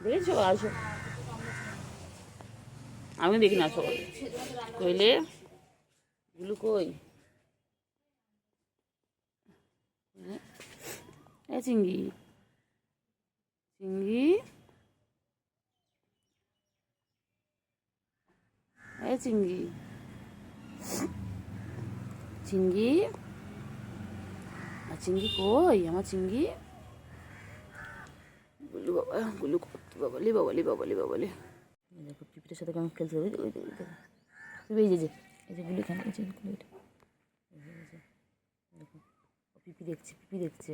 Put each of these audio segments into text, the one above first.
দেখেছো আসো, আমি দেখি না সকালে কইলে গুলো কই এ চিঙ্গি চিঙ্গি এ চিঙ্গি চিঙ্গি আর চিঙ্গি কই আমার চিঙ্গি গুলু বাবা গুলু বাবালি বাবালি বাবালি বাবালি দেখো পিপিটার সাথে কেমন খেলতে হবে ওই দেখো এই যে এই যে গুলি খান এই যে গুলিটা দেখো পিপি দেখছে পিপি দেখছে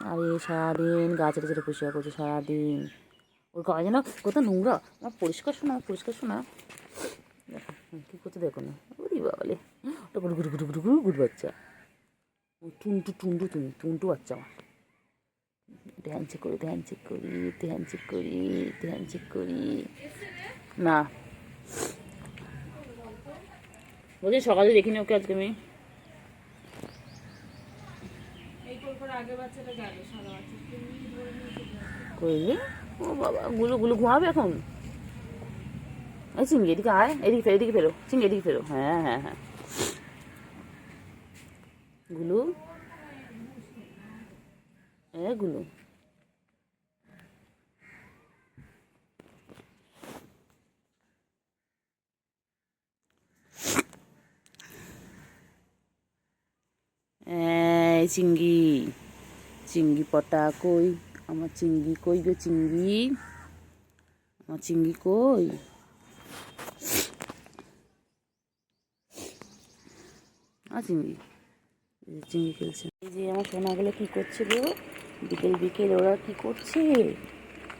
আরে সারাদিন গাছের ছেড়ে পরিষ্কার করছে সারাদিন ওর গায়ে যেন কত নোংরা আমার পরিষ্কার শোনা আমার পরিষ্কার শোনা দেখো কী করতে দেখো না ওরে বাবালে ওটা গুরু গুরু গুরু গুরু গুরু গুরু বাচ্চা ও টুন্টু টুন্টু তুমি টুন্টু বাচ্চা আমার ধ্যান চেক করি ধ্যান চেক করি ধ্যান চেক করি ধ্যান চেক করি না বলছি সকালে দেখিনি ওকে আজকে আমি করলি ও বাবা গুলো গুলো ঘুমাবে এখন এই চিঙ্গি এদিকে আয় এদিকে ফেরো চিঙ্গি এদিকে ফেরো হ্যাঁ হ্যাঁ হ্যাঁ গুলু গুলু চিঙ্গি চিঙ্গি পটা কই আমার চিঙ্গি কই গো চিঙ্গি আমার চিঙ্গি কই চিঙ্গি চিঙ্গি খেলছে এই যে আমার সোনাগুলো কী করছে গো বিকেল বিকেল ওরা কী করছে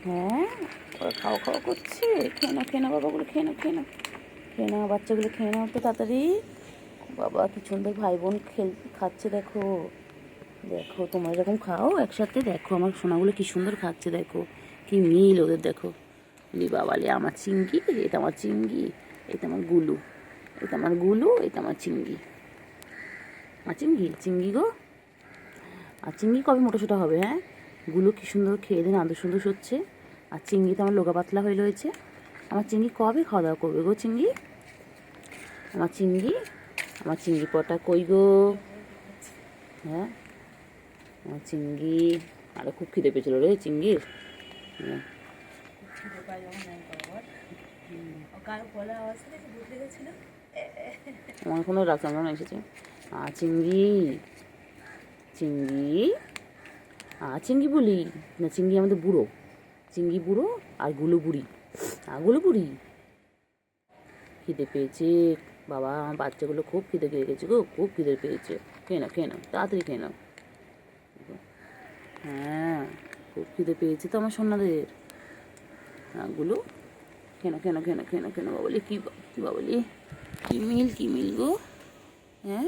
হ্যাঁ ওরা খাওয়া খাওয়া করছে খেয়ে নাও বাবাগুলো খেয়ে নাও বাচ্চাগুলো খেয়ে নাও তো তাড়াতাড়ি বাবা কি সুন্দর ভাই বোন খাচ্ছে দেখো দেখো তোমরা এরকম খাও একসাথে দেখো আমার সোনাগুলো কি সুন্দর খাচ্ছে দেখো কি মিল ওদের দেখো লি বাবালে আমার চিঙ্গি এটা আমার চিঙ্গি এটা আমার গুলু এটা আমার গুলু এটা আমার চিঙ্গি আর চিঙ্গি চিঙ্গি গো আর চিঙ্গি কবে মোটা সোটা হবে হ্যাঁ গুলো কি সুন্দর খেয়ে দিন আদর সুন্দর হচ্ছে আর চিঙ্গি তো আমার লোগা পাতলা হয়ে রয়েছে আমার চিঙ্গি কবে খাওয়া দাওয়া করবে গো চিঙ্গি আমার চিঙ্গি পটা কই গো হ্যাঁ আমার চিঙ্গি আরে খুব খিদে পেয়েছিল রে চিঙ্গির আমার কোনো রাখলাম না এসেছে চিঙ্গি চিঙ্গি চিঙ্গি বলি না চিঙ্গি আমাদের বুড়ো চিঙ্গি বুড়ো আর গুলো বুড়ি খিদে পেয়েছে বাবা আমার বাচ্চাগুলো খুব খিদে পেয়ে গেছে গো খুব খিদে পেয়েছে খেয়ে নাও তাড়াতাড়ি খেয়ে নাও হ্যাঁ খুব খিদে পেয়েছে তো আমার সোনাদের গুলো কেন বাবলি কি বাবলি কি মিল গো হ্যাঁ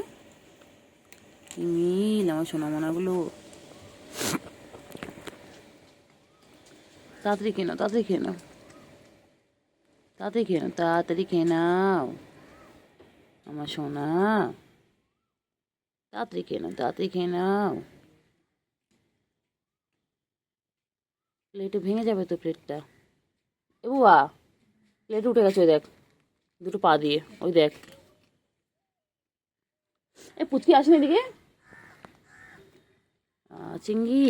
কি মিল আমার সোনা মোনাগুলো তাড়াতাড়ি খেয়ে নাও আমার সোনা তাড়াতাড়ি খেয়ে নাও প্লেটে ভেঙে যাবে তো প্লেটটা এ বাবা প্লেট উঠে গেছে ওই দেখ দুটো পা দিয়ে ওই দেখ এই পুচকি আসেন এদিকে চিঙ্গি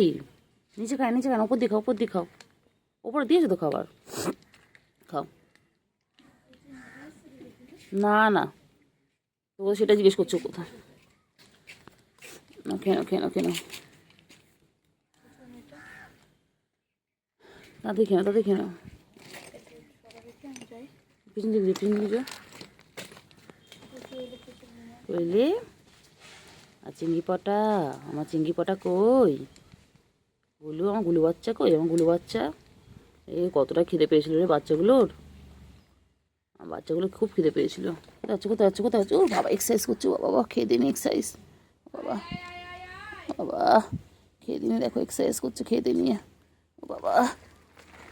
নিচে খায় ওপর দিয়ে খাও ওপরে দিয়েছো তো খাবার খাও না তো সেটা জিজ্ঞেস করছো কোথায় কেন তাদের কেন পিছন দিকে কইলে আর চিঙ্গি পটা আমার চিঙ্গি পটা কই বলু আমার গুলু বাচ্চা কই আমার গুলু বাচ্চা কতটা খিদে পেয়েছিল রে বাচ্চাগুলোর বাচ্চাগুলো খুব খিদে পেয়েছিল কোথায় যাচ্ছে ও বাবা এক্সারসাইজ করছে বাবা খেয়ে দিন এক্সারসাইজ বাবা খেয়ে দিনে দেখো এক্সারসাইজ করছে খেয়ে নিয়ে ও বাবা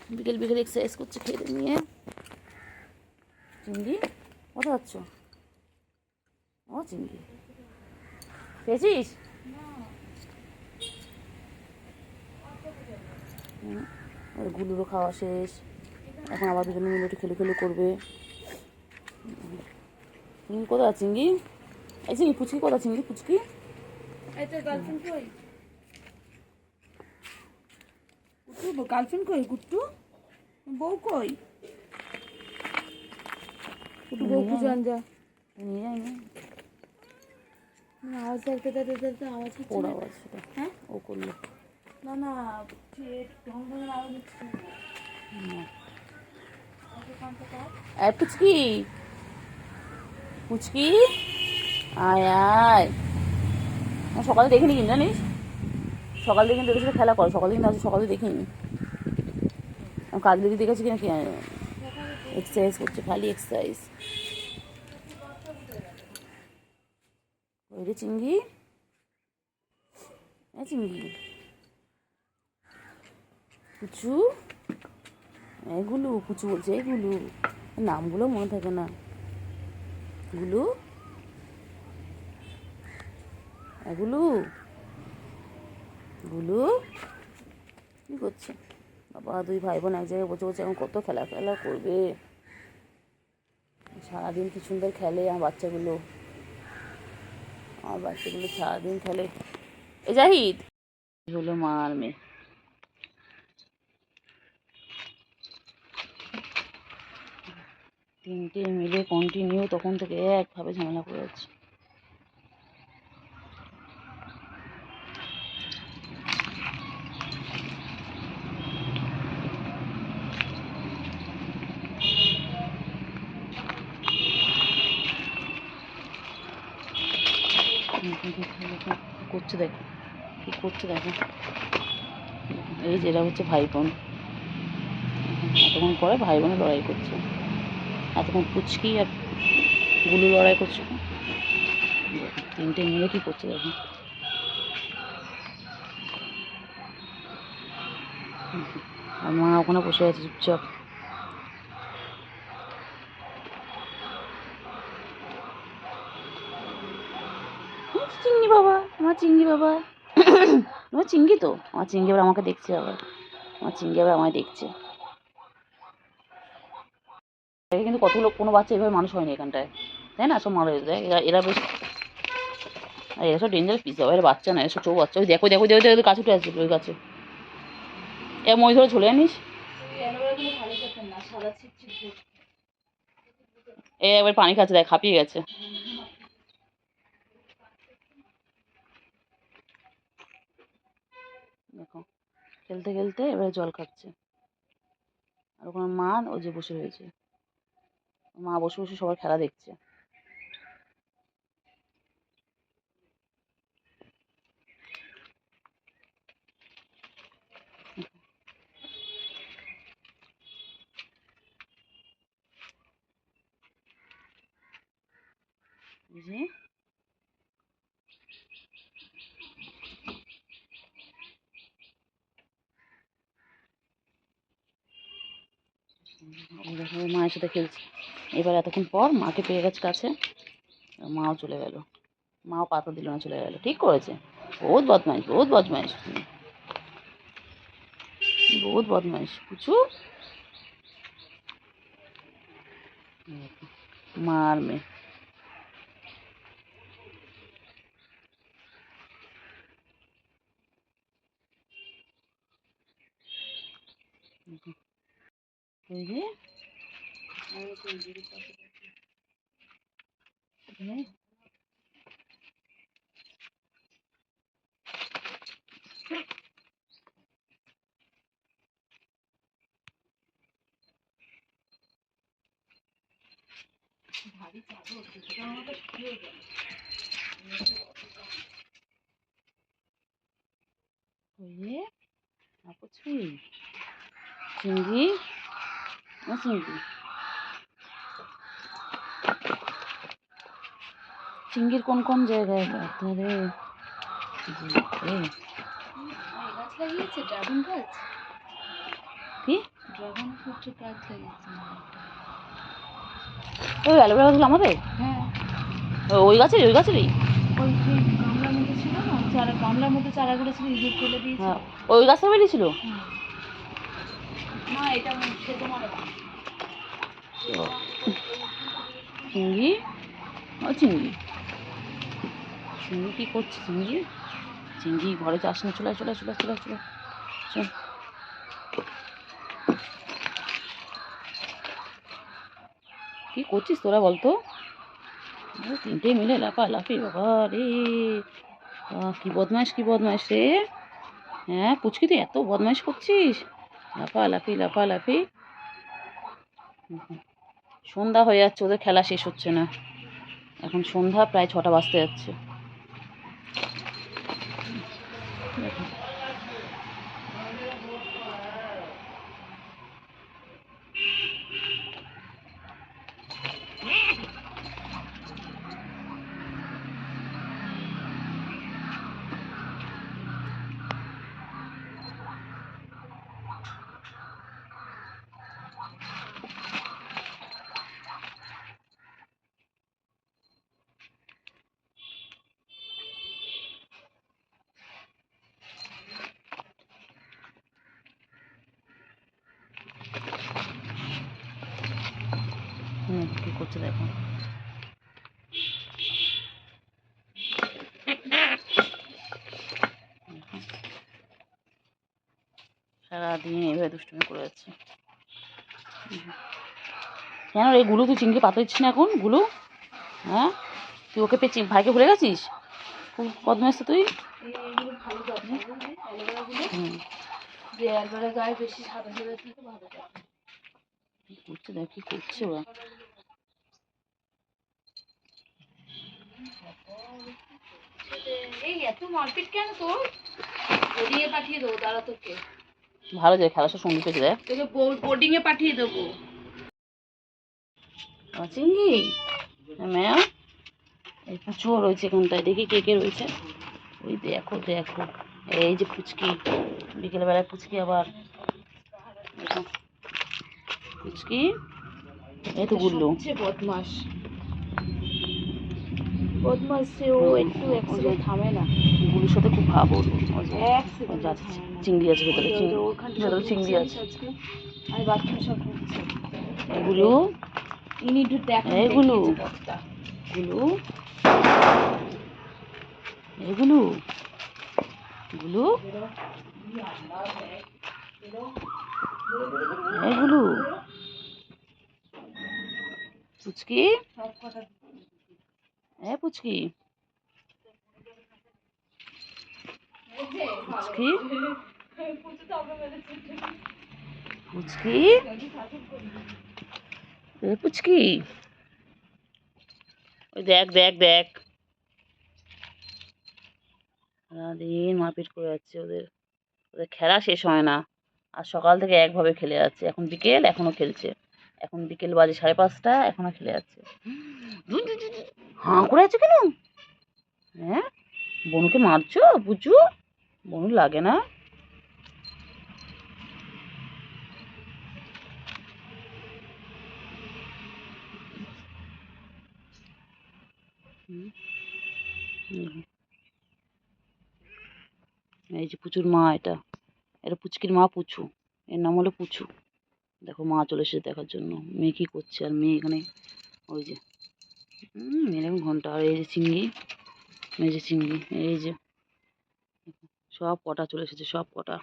বিকেল এক্সারসাইজ করছে খেয়ে নিয়ে চিঙ্গি কোথায় যাচ্ছ ও চিঙ্গি পেয়েছিস ওই গুলুরও খাওয়া শেষ, এখন আবার দুজনে মিলে একটু খেলু করবে। চিংড়ি কোথায় চিংড়ি? এই চিংড়ি পুচকি কোথায়? চিংড়ি পুচকি গার্লফ্রেন্ড কই? গার্লফ্রেন্ড কই? গুট্টু বউ কই? গুট্টু বউ খুঁজে আন যা। নিয়ে যাই না, আওয়াজ দেখতে আওয়াজ হচ্ছে। ওর আওয়াজ সেটা। হ্যাঁ ও করলো না না, ঢং আওয়াজ হচ্ছে। পুচকি পুচকি আয় আয়। সকালে দেখিনি কিন্তু জানিস, সকাল থেকে কিন্তু ওদের সাথে খেলা করে, সকালে কিন্তু আজ সকালে দেখিনি। কাজ লেগে দেখেছি কিনা কি এক্সারসাইজ করছে, খালি এক্সারসাইজ। ওই রে চিংড়ি, চিংড়ি পুচু, এগুলো পুচু বলছে, এগুলো নামগুলো মনে থাকে না। গুলু, এগুলো গুলু কি করছে? বাবা দুই ভাই বোন এক জায়গায় বসে বসে এখন কত খেলা করবে। সারাদিন কি সুন্দর খেলে আমার বাচ্চাগুলো সারাদিন খেলে। এ জাহিদ হলো মা আর মেয়ে। তিনটে মিলে কন্টিনিউ তখন থেকে একভাবে ঝামেলা করে যাচ্ছে। করছে দেখো, কি করছে দেখো। এই যে এরা হচ্ছে ভাই বোন, এতক্ষণ পরে ভাই বোনের লড়াই করছে। এতক্ষণ পুচকি আর গুলু লড়াই করছে। তিনটে মিলে কি করছে দেখো। আর মা ওখানে বসে আছে চুপচাপ। চিংড়ি বাবা, আমার চিংড়ি বাবা, তোমার চিংড়ি তো, আমার চিংড়ি আবার আমাকে দেখছে, আবার আমার চিংড়ি আবার আমায় দেখছে। কিন্তু কত লোক, কোনো বাচ্চা এভাবে মানুষ হয়নি এখানটায়, তাই না? সব মারা হয়েছে। এরা বেশ, আর এরা সব ডেঞ্জারাস পিস, এর বাচ্চা না, এসব চৌ বাচ্চা। ওই দেখো দেখো দেখো গাছ উঠে আসবে, ওই গাছে এ মই ধরে চলে জানিস। এ এবার পানি খাচ্ছে, দেখ হাঁপিয়ে গেছে। দেখো খেলতে খেলতে এবারে জল খাচ্ছে। আর ওখানে মা ওই যে বসে রয়েছে, মা বসে বসে সবার খেলা দেখছে। বুঝলি? দেখো মায়ের সাথে খেলছে। এবার এতক্ষণ পর মাকে পেয়ে গেছে কাছে, মাও চলে গেল। মাও পাতা দিল না, চলে গেল। ঠিক করেছে, বহুত বদমাইশ, বহুত বদমাইশ, বহুত বদমাইশ পুচু। মা আর মেয়ে। এই যে চিংড়ি, চিংড়ি, চিংড়ির কোন কোন জায়গায় রে? গাছ লাগিয়েছে ড্রাগন গাছ। কি ড্রাগন ফ্রুটের গাছ লাগিয়েছে? ওই অ্যালোভেরা গাছগুলো আমাদের? হ্যাঁ, ওই গাছেরই, ওই গাছেরই। ওই যে গামলার মধ্যে ছিল না, চারা, গামলার মধ্যে চারাগুলো ছিল, ইঁদুর ফেলে দিয়েছে। হ্যাঁ ওই গাছটা বেরিয়েছিল। না এটা সেদ্ধ মারা চিংড়ি, ও চিংড়ি, চিংড়ি কী করছে চিংড়ি? চিংড়ি ঘরে যাস না, চলে চলে চলে চলে চলে চল। কী করছিস তোরা বলতো? তিনটে মিলে লাফালাফি, বাবা রে, কী বদমাইশ কী বদমাইশ রে। হ্যাঁ পুচকি তুই এত বদমাইশ করছিস, লাফালাফি লাফালাফি। সন্ধ্যা হয়ে যাচ্ছে, ওদের খেলা শেষ হচ্ছে না, এখন সন্ধ্যা প্রায় 6টা বাজতে যাচ্ছে। কী করছে দেখো। সারাদিন এভাবে দুষ্টুমি করে যাচ্ছে। কেন রে গুলু, তুই চিংড়ি পাতা দিচ্ছিস না এখন গুলু? হ্যাঁ তুই ওকে পেয়ে ভাইকে ভুলে গেছিস? খুব বদমাইশ তো তুই। এইগুলো ভালো যত্ন অ্যালোভেরাগুলো, যে অ্যালোভেরা গায়ে বেশি সাদা সাদা থেকে ভালো যত্ন। কী করছে দেখ, কী করছে ওরা। এই এত মারপিট কেন তোর? বোর্ডিংয়ে পাঠিয়ে দেবো, দাঁড়া তোকে ভালো যায় খেলাটা সঙ্গী পেয়েছে দেখ। তোকে বোর্ডিংয়ে পাঠিয়ে দেবো। চিংড়ি ম্যাম, এই পুচুও রয়েছে এখানটায়, দেখি কে কে রয়েছে। ওই দেখো দেখো, এই যে পুচকি, বিকেলবেলায় পুচকি আবার দেখো, পুচকি, এই তো গুল্লু। সবচেয়ে বদমাস বদমাস সে, ও একটু এক সেকেন্ড থামে না। গুলুর সাথে খুব ভাব ওর। এক সেকেন্ড চিংড়ি আছে ভেতরে, ভেতরে চিংড়ি আছে। আর বাচ্চা সব ঘুরছে। গুলু, ইনি একটু দেখেন, এই গুলু, দেখিয়েছে গুলু, এই গুলু, গুলু, এই গুলু, পুচকি, এ পুচকি, পুচকি, পুচকি, এ পুচকি, ওই দেখ দেখ দেখ, সারাদিন মারপিট করে যাচ্ছে, ওদের ওদের খেলা শেষ হয় না। আর সকাল থেকে একভাবে খেলে যাচ্ছে, এখন বিকেল এখনো খেলছে, এখন বিকেল বাজে 5:30, এখনো খেলে যাচ্ছে। হাঁ করে আছে কেন? হ্যাঁ বনুকে মারছো বুঝু? বনু লাগে না? এই যে পুচুর মা, এটা এটা পুচকির মা পুচু, এর নাম হলো পুচু। দেখো মা চলে এসেছে দেখার জন্য, মেয়ে কী করছে, আর মেয়ে এখানে ওই যে এরকম ঘন্টা। আর এই যে চিংড়ি, এই যে চিংড়ি, এই যে সব কটা চলে এসেছে, সব কটা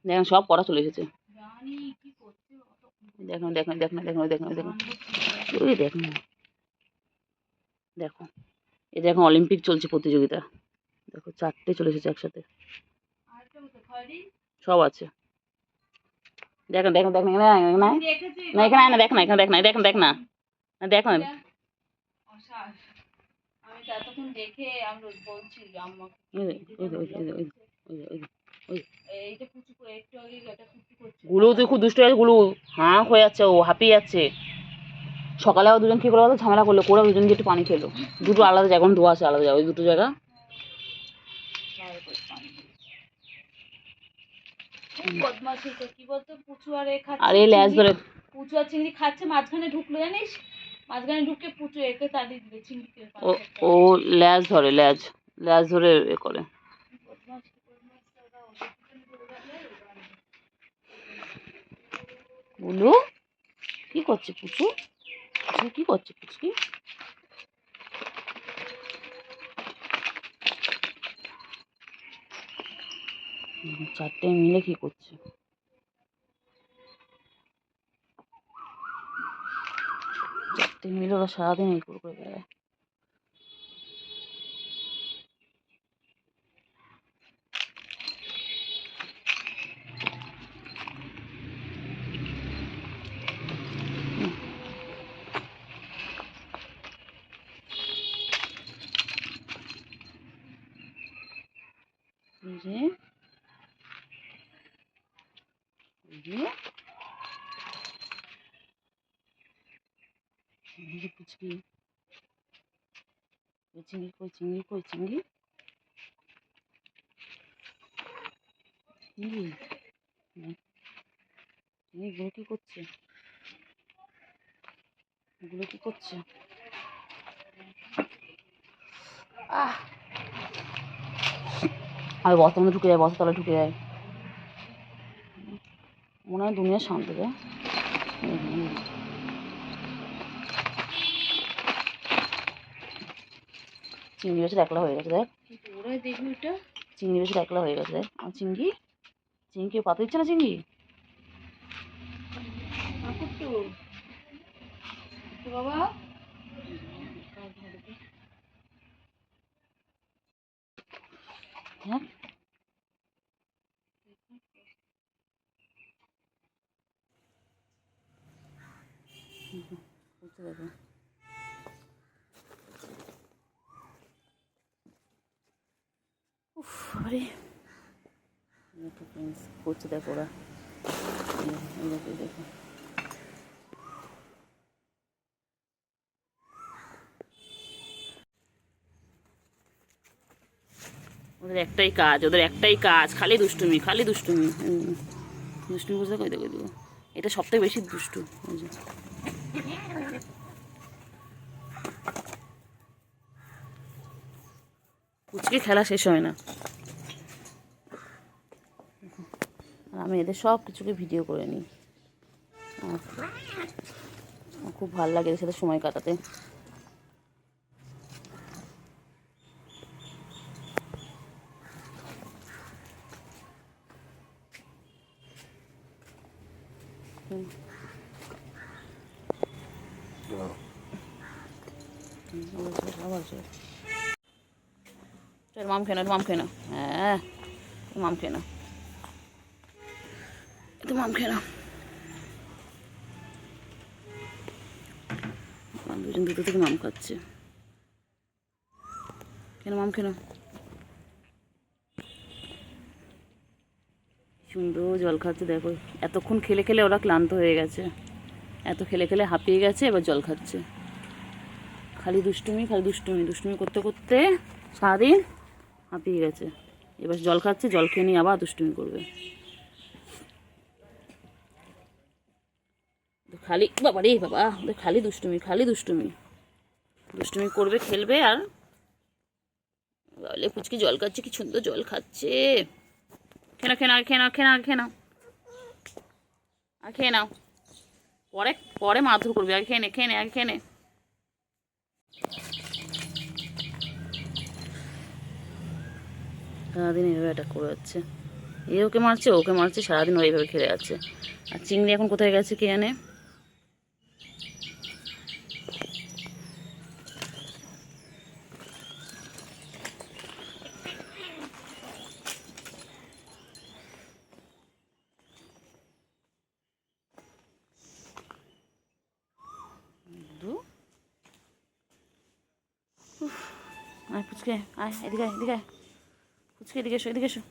দেখেন, সব কটা চলে এসেছে। দেখো দেখো দেখো না, দেখো দেখো দেখো, ওই দেখো দেখো, এই দেখো অলিম্পিক চলছে প্রতিযোগিতা, দেখো 4টে চলে এসেছে একসাথে, সব আছে। দেখো দেখো দেখো, না না এখানে না, দেখ না এখানে, দেখ না দেখ দেখ না, দেখ না। আমি ততক্ষণ দেখে আমরা বলছি আম্মাকে, এইটা কুচু করে একটু আগে এটা কুচু করছে। গুলো তুই খুব দুষ্ট আছে, গুলো হাঁ হয়ে যাচ্ছে, ও হাঁপিয়ে যাচ্ছে। সকালে আবার দুজন কি করে বলো, ঝামেলা করলো, করে দুজন গিয়ে একটু পানি খেলো, দুটো আলাদা জায়গা, ধোয়া আছে আলাদা জায়গা, ওই দুটো জায়গা। বদমাশিটা কি বলতো, পুচু আর এ খাচ্ছে, আর এই ল্যাজ ধরে, পুচু আর চিংড়ি খাচ্ছে, মাঝখানে ঢুকলো জানিস, মাঝখানে ঢুকে পুচু একে তাড়িয়ে দিবে চিংড়িকে। ও ল্যাজ ধরে, ল্যাজ ল্যাজ ধরে এ করে। বলু কি করছে পুচু? পুচু কি করছে পুচকি? চারটে মিলে কি করছে? চারটে মিলে ওরা সারাদিন এই করে বেড়ায়। পুচকি চিংড়ি কই চিংড়ি কই চিংড়ি চিংড়ি চিংড়িগুলো কি করছে? এগুলো কি করছে? আর বস্তার মধ্যে ঢুকে যায়, বস্তার তলায় ঢুকে যায়। মনে হয় দুনিয়া শান্তি রে। চিংড়ি বেশি একলা হয়ে গেছে দেখ। দেখবি ওটা চিংড়ি বেশি একলা হয়ে গেছে দেখ। আর চিংড়ি চিংড়ি কেউ পাতা দিচ্ছে না চিংড়ি। বাবা হ্যাঁ দেখো আরে করছে দেখো ওরা। দেখো ওদের একটাই কাজ, ওদের একটাই কাজ, খালি দুষ্টুমি খালি দুষ্টুমি। দুষ্টুমি বুঝতে কই দেখো দেবো, এটা সবথেকে বেশি দুষ্টু। পুচকে খেলা শেষ হয় না। আর আমি এদের সব কিছুকে ভিডিও করে নিই। খুব ভালো লাগে এদের সাথে সময় কাটাতে। চল মাম খেয়ে নাও, মাম খেয়ে নাও। হ্যাঁ মাম খেয়ে নাও, একটু মাম খেয়ে নাও। দুজন দুটো থেকে মাম খাচ্ছে। কেন মাম খেয়ে নাও। সুন্দর জল খাচ্ছে দেখো। এতক্ষণ খেলে খেলে ওরা ক্লান্ত হয়ে গেছে, এত খেলে খেলে হাঁপিয়ে গেছে, এবার জল খাচ্ছে। খালি দুষ্টুমি খালি দুষ্টুমি, দুষ্টুমি করতে করতে সারাদিন হাঁপিয়ে গেছে। এবার জল খাচ্ছে, জল খেয়ে নিয়ে আবার দুষ্টুমি করবে। খালি বাবা রে বাবা, খালি দুষ্টুমি খালি দুষ্টুমি, দুষ্টুমি করবে খেলবে। আর বলে পুচকি জল খাচ্ছে, কি সুন্দর জল খাচ্ছে। খেয়ে নাও খেয়ে নাও খেয়ে নাও খেয়ে নাও আর খেয়ে নাও, পরে পরে মারধর করবে। আগে খেয়ে নে খেয়ে নে আগে খেয়ে নে। সারাদিন এইভাবে অ্যাটাক করে যাচ্ছে, এ ওকে মারছে ওকে মারছে, সারাদিন ও এইভাবে খেলে যাচ্ছে। আর চিংড়ি এখন কোথায় গেছে কে জানে। আয় পুচকে আয়, এদিকে আয় এদিকে আয়। পুচকি এদিকে এসো এদিকে এসো,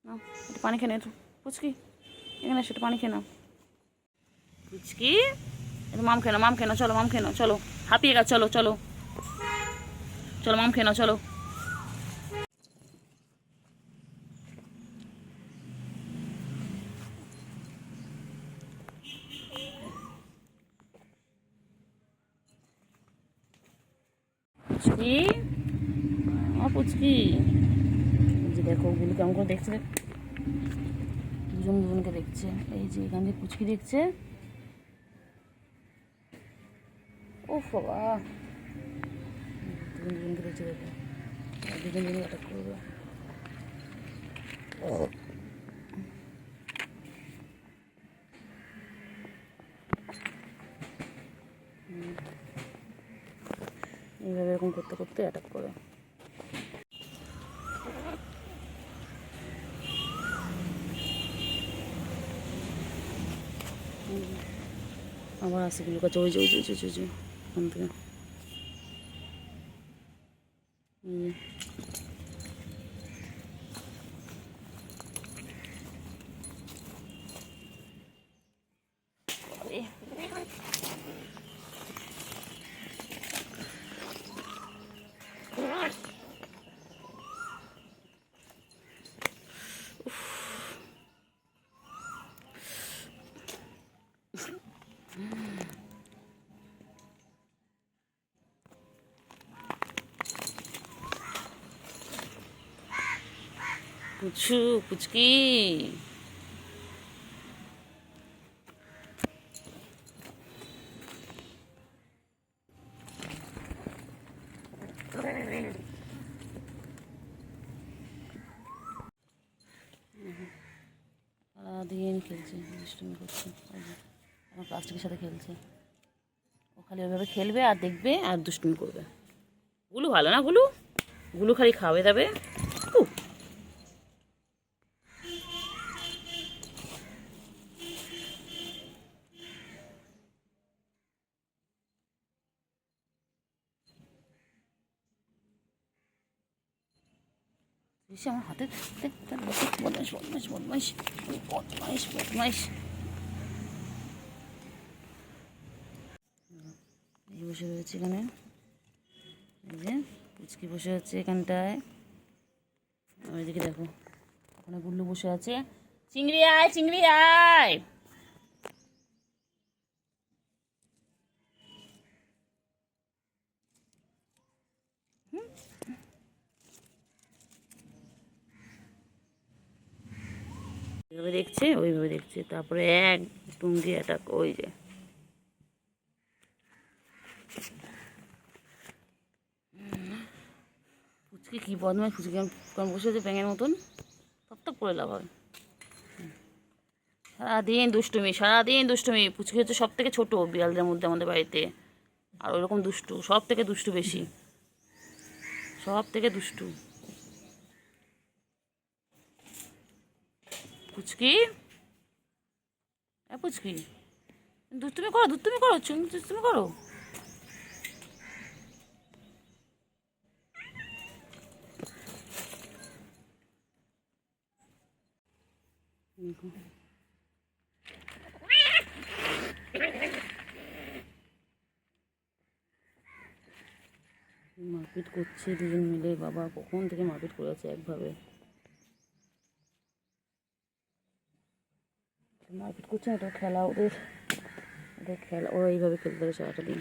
নাও একটু পানি খেয়ে নাও। একটু পুচকি এখানে এসো, একটু পানি খেয়ে নাও। পুচকি একটু মাম খেয়ে নাও, মাম খেয়ে নাও, চলো মাম খেয়ে নাও, চলো হাঁপিয়ে গেছে, চলো চলো চলো মাম খেয়ে নাও চলো। পুচকি পুচকি যে দেখো ওগুলো কেমন করে দেখছে, দুজন দুজনকে দেখছে। এই যে এখান থেকে পুচকি দেখছে। ও বাবা, দুজন দুজনকে দেখছে, দেখো দুজন দুজন অ্যাটাক করবে। এইভাবে এরকম করতে করতে অ্যাটাক করে। আবার আসে গুলো কাছে, ওই যে ওই যে ওই যে ওই যে ওখান থেকে। পুচু পুচকি, সারাদিন খেলছে, দুষ্টুমি করছে। আমার প্লাস্টিকের সাথে খেলছে। ও খালি ওইভাবে খেলবে আর দেখবে আর দুষ্টুমি করবে। গুলু ভালো না, গুলু গুলু খালি খাবে যাবে। এসে আমার হাতে বদমাইশ বদমাইশ বদমাইশ বদমাইশ বদমাইশ। এই বসে রয়েছে এখানে, এই যে পুচকি বসে আছে এখানটায়। ওইদিকে দেখো ওখানে গুল্লু বসে আছে। চিংড়ি আয়, চিংড়ি আয়। এইভাবে দেখছে, ওইভাবে দেখছে, তারপরে এক টুঙ্গি অ্যাটাক। ওই যে পুচকি কি বদমাইশ, পুচকি কারণ বসে আছে ব্যাঙের মতন, তপ করে লাভ হবে। সারাদিন দুষ্টুমি, সারাদিন দুষ্টুমি। পুচকি হচ্ছে সব থেকে ছোটো বিড়ালদের মধ্যে আমাদের বাড়িতে, আর ওইরকম দুষ্টু, সব থেকে দুষ্টু বেশি, সব থেকে দুষ্টু পুচকি। হ্যাঁ পুচকি, দুষ্টুমি করো, দুষ্টুমি করো, দুষ্টুমি করো। মারপিট করছে দুজন মিলে, বাবা কখন থেকে মারপিট করেছে একভাবে। মারপিট করছে না, এটা খেলা ওদের, ওদের খেলা, ওরা এইভাবে খেলতে পারে সারাটা দিন।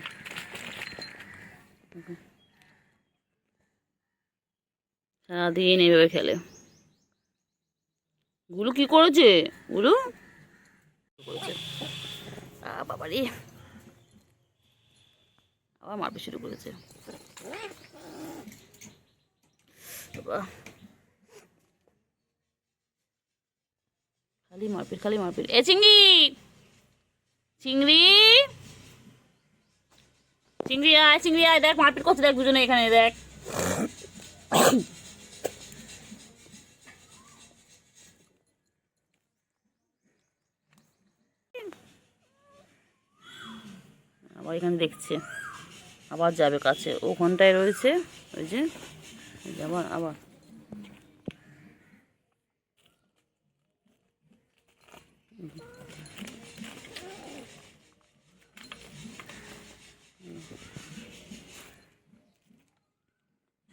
সারাদিন এইভাবে খেলে। গুলু কি করেছে, গুলু করেছে বাবারে, আবার মারপিট শুরু করেছে। বাবা খালি মারপিট, খালি মারপিট। এ চিংড়ি, চিংড়ি, চিংড়ি আয়, চিংড়ি আয়, দেখ মারপিট করছে, দেখ দুজনে এখানে, দেখ। আবার এখানে দেখছে, আবার যাবে কাছে, ওখানটায় রয়েছে। ওই যে আবার আবার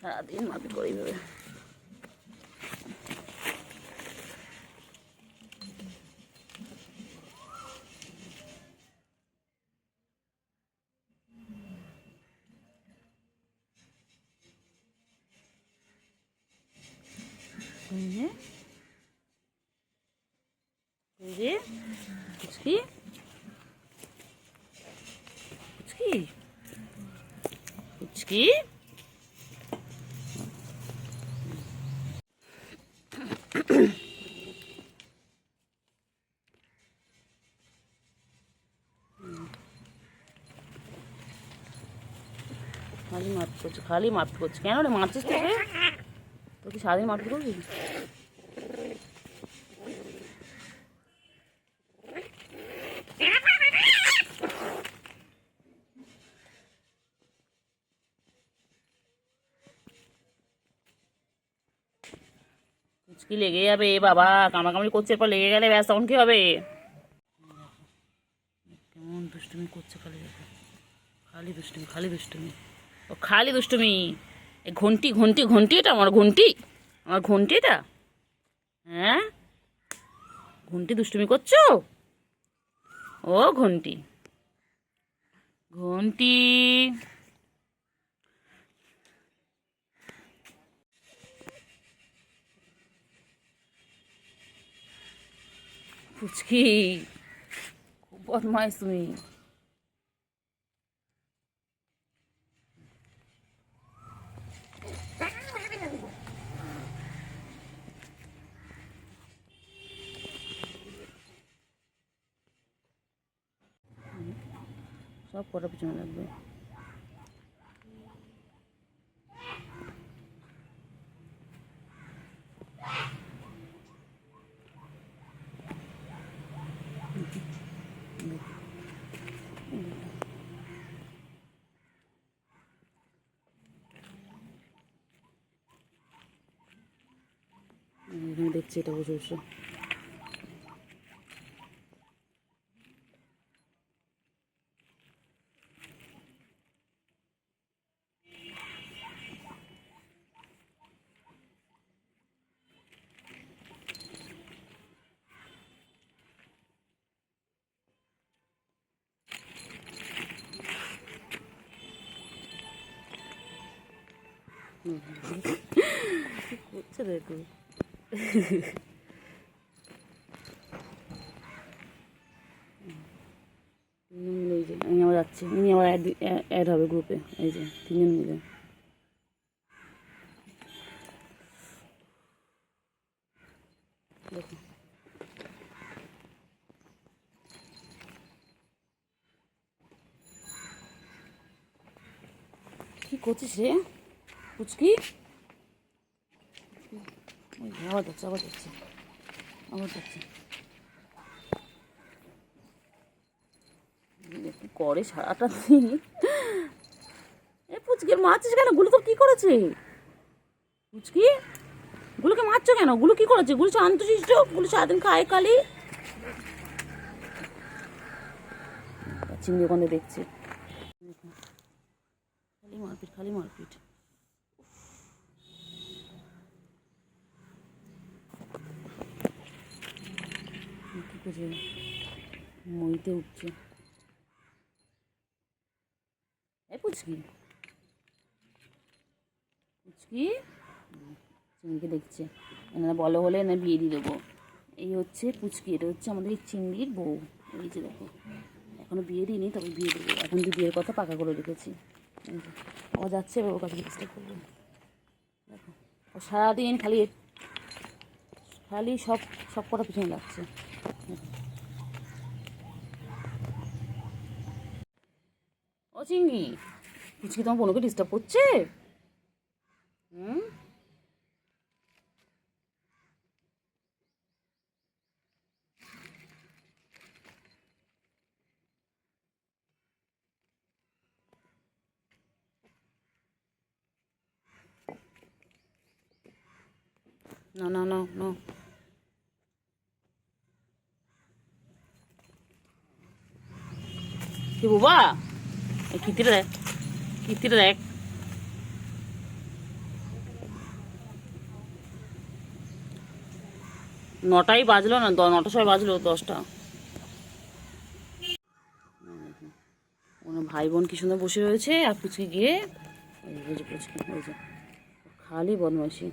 সারাদিন মারপিট করে এইভাবে। এই যে পুচকি পুচকি পুচকি খালি মারপিট করছে, খালি মারপিট করছে। কেন রে মারছিস তোকে? তোর কি সারাদিন মারপিট করবি? পুচকি লেগে যাবে বাবা, কামড়াকামড়ি করছে, এরপর লেগে গেলে ব্যাস তখন কি হবে? কেমন দুষ্টুমি করছে, খালি খালি দুষ্টুমি, খালি দুষ্টুমি, ও খালি দুষ্টুমি। এই ঘন্টি ঘন্টি ঘন্টি, এটা আমার ঘন্টি, আমার ঘন্টি এটা। হ্যাঁ ঘন্টি দুষ্টুমি করছো? ও ঘন্টি ঘন্টি পুচকি খুব বদমাইশ তুমি। সব কটা পিছনে লাগবে। এখানে দেখছি এটা বসে বসে। করছে দেখো, তিনজন মিলে। এই যে আমি আবার যাচ্ছি, ইনি আবার অ্যাড হবে গ্রুপে। এই যে তিনজন মিলে। দেখো কি করছিস রে পুচকি? আবার যাচ্ছে, আবার যাচ্ছে, আবার যাচ্ছে। কি করে সারাটা দিন? এ পুচকি মারছিস কেন? গুলো তো কি করেছে পুচকি? গুলোকে মারছো কেন? গুলো কি করেছে? গুলো শান্তশিষ্ট, গুলো সারাদিন খায় খালি। চিংড়ি ওখানে দেখছে, খালি মারপিট, খালি মারপিট। কি করছে? মইতে উঠছে। এই পুচকি পুচকি চিংড়িকে দেখছে। এনারা বলো হলে না বিয়ে দিয়ে দেবো। এই হচ্ছে পুচকি, এটা হচ্ছে আমাদের এই চিংড়ির বউ। এই যে দেখো, এখনো বিয়ে দিইনি, তবে বিয়ে দেবো। এখন তো বিয়ের কথা পাকা করে রেখেছি। ও যাচ্ছে, ওর কাছে ডিস্টার্ব করবো। দেখো ও সারাদিন খালি খালি সব সব কটা পিছনে লাগছে। ও চিংড়ি, পুচকি তোমার বোনকে ডিস্টার্ব করছে? হুম, না না না না, কি বাবা? এই কীর্তিটা দেখ, কীর্তিটা দেখ। নটাই বাজলো না, নটার সময় বাজলো 10টা। ওনার ভাই বোন কি সুন্দর বসে রয়েছে, আর পুচকি গিয়ে ওই যে পুচকি, ওই যে খালি বদমাইশি।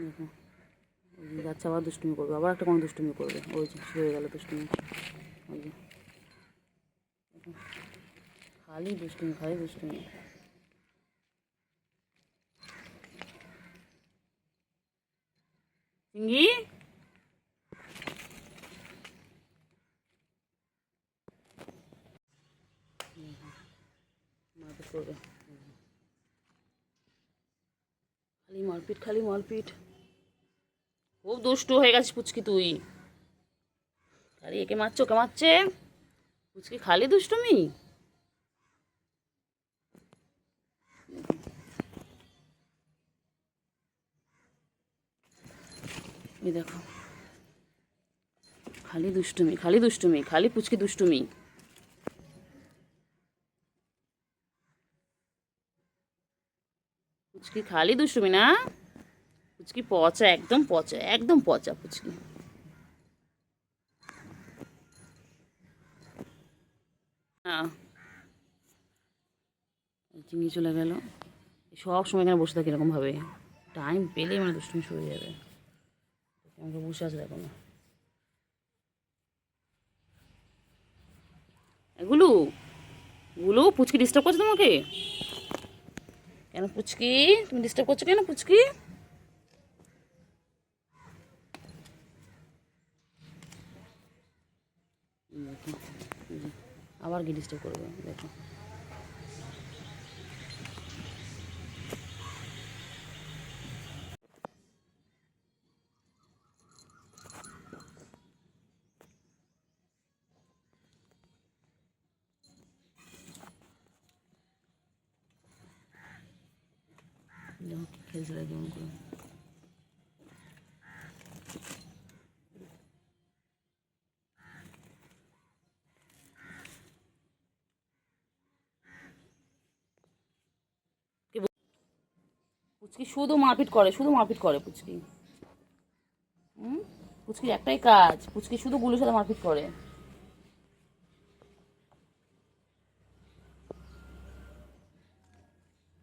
দেখো ওই যে যাচ্ছে, আবার দুষ্টুমি করবে, আবার একটা কোনো দুষ্টুমি করবে, ওই যে শুরু হয়ে গেল দুষ্টুমি। ওই যে দেখো, খালি দুষ্টুমি খালি দুষ্টুমি। চিঙ্গি মারপিট করবে, খালি মারপিট খালি মারপিট। খুব দুষ্টু হয়ে গেছিস পুচকি তুই, খালি একে মারছে ওকে মারছে, পুচকি খালি দুষ্টুমি। এই দেখো খালি দুষ্টুমি খালি দুষ্টুমি, খালি পুচকি দুষ্টুমি। পুচকি খালি দুষ্টুমি না, পুচকি পচা, একদম পচা, একদম পচা পুচকি। হ্যাঁ চিংড়ি চলে গেল, সব সময় এখানে বসে থাকে এরকমভাবে, টাইম পেলেই মানে দুষ্টুমি শুরু হয়ে যাবে। আমাকে বসে আছে দেখো না, এগুলো গুলো পুচকি ডিস্টার্ব করছে তোমাকে কেন? পুচকি তুমি ডিস্টার্ব করছো কেন পুচকি? দেখো আবার কি ডিস্টার্ব করবে দেখো। দেখো কি খেলছে কেমন করে। পুচকি শুধু মারপিট করে, শুধু মারপিট করে পুচকি। পুচকির একটাই কাজ, পুচকি শুধু গুলোর সাথে মারপিট করে।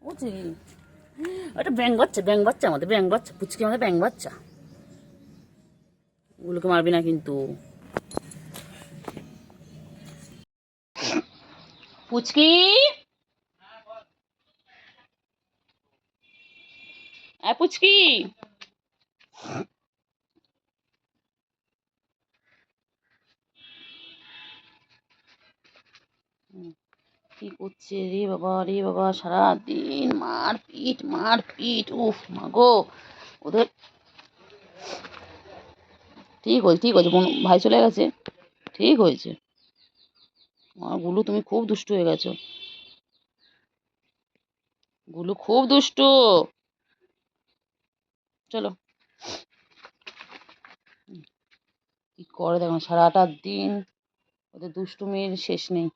বুঝছি ওটা ব্যাং বাচ্চা, ব্যাং বাচ্চা আমাদের ব্যাং বাচ্চা, পুচকি আমাদের ব্যাং বাচ্চা। গুলোকে মারবি না কিন্তু। পুচকি পুচকি কি করছে রে বাবা, সারাদিন মারপিট মারপিট, উফ মাগো। ওদের ঠিক হয়েছে ঠিক হয়েছে, ভাই চলে গেছে, ঠিক হয়েছে। আমার গুলু তুমি খুব দুষ্টু হয়ে গেছো, গুলু খুব দুষ্টু। চলো কি করে দেখো, সারাটা দিন ওদের দুষ্টুমির শেষ নেই,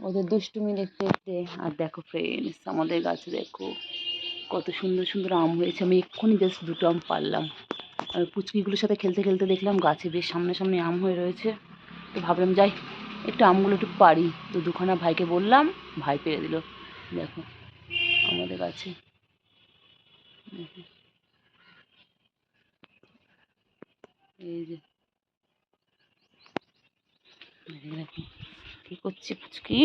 ওদের দুষ্টুমি দেখতে দেখতে। আর দেখো ফ্রেন্ডস, আমাদের গাছে দেখো কত সুন্দর সুন্দর আম হয়েছে। আমি এক্ষুনি জাস্ট দুটো আম পারলাম। আর পুচকিগুলোর সাথে খেলতে খেলতে দেখলাম গাছে বেশ সামনে সামনে আম হয়ে রয়েছে, তো ভাবলাম যাই একটু আমগুলো একটু পারি। তো দুখানা ভাইকে বললাম, ভাই পেরে দিল। দেখো আমাদের গাছে এই যে দেখো কি করছে পুচকি,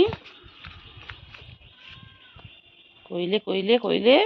কইলে কইলে কইলে